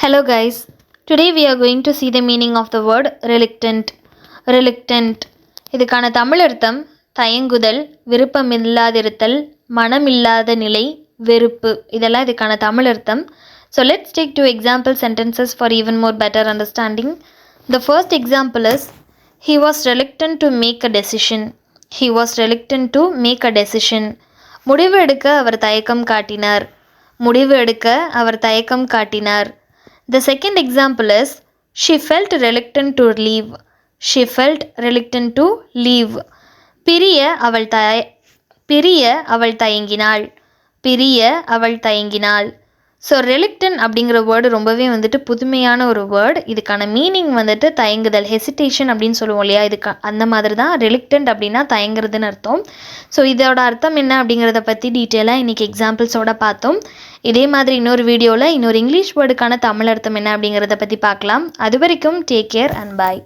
Hello guys, today we are going to see the meaning of the word reluctant. Reluctant இதுக்கான தமிழ் அர்த்தம் தயங்குதல், விருப்பமில்லாதிருத்தல், மனமில்லாத நிலை, வெறுப்பு. இதெல்லாம் இதுக்கான தமிழ் அர்த்தம். So let's take two example sentences for even more better understanding. The first example is he was reluctant to make a decision. He was reluctant to make a decision. முடிவு எடுக்க அவர் தயக்கம் காட்டினார். முடிவு எடுக்க அவர் தயக்கம் காட்டினார். The second example is she felt reluctant to leave. She felt reluctant to leave. பிரிய அவள் தயங்கினாள். பிரிய அவள் தயங்கினாள். ஸோ reluctant அப்படிங்கிற வேர்டு ரொம்பவே புதுமையான ஒரு வேர்டு. இதுக்கான மீனிங் தயங்குதல், ஹெசிடேஷன் அப்படின்னு சொல்லுவோம் இல்லையா, இதுக்கு அந்த மாதிரி தான். reluctant அப்படின்னா தயங்குறதுன்னு அர்த்தம். ஸோ இதோட அர்த்தம் என்ன அப்படிங்கிறத பற்றி டீட்டெயிலாக இன்றைக்கி எக்ஸாம்பிள்ஸோடு பார்த்தோம். இதே மாதிரி இன்னொரு வீடியோவில் இன்னொரு இங்கிலீஷ் வேர்டுக்கான தமிழ் அர்த்தம் என்ன அப்படிங்கிறத பற்றி பார்க்கலாம். அது வரைக்கும் டேக் கேர் அண்ட் பாய்.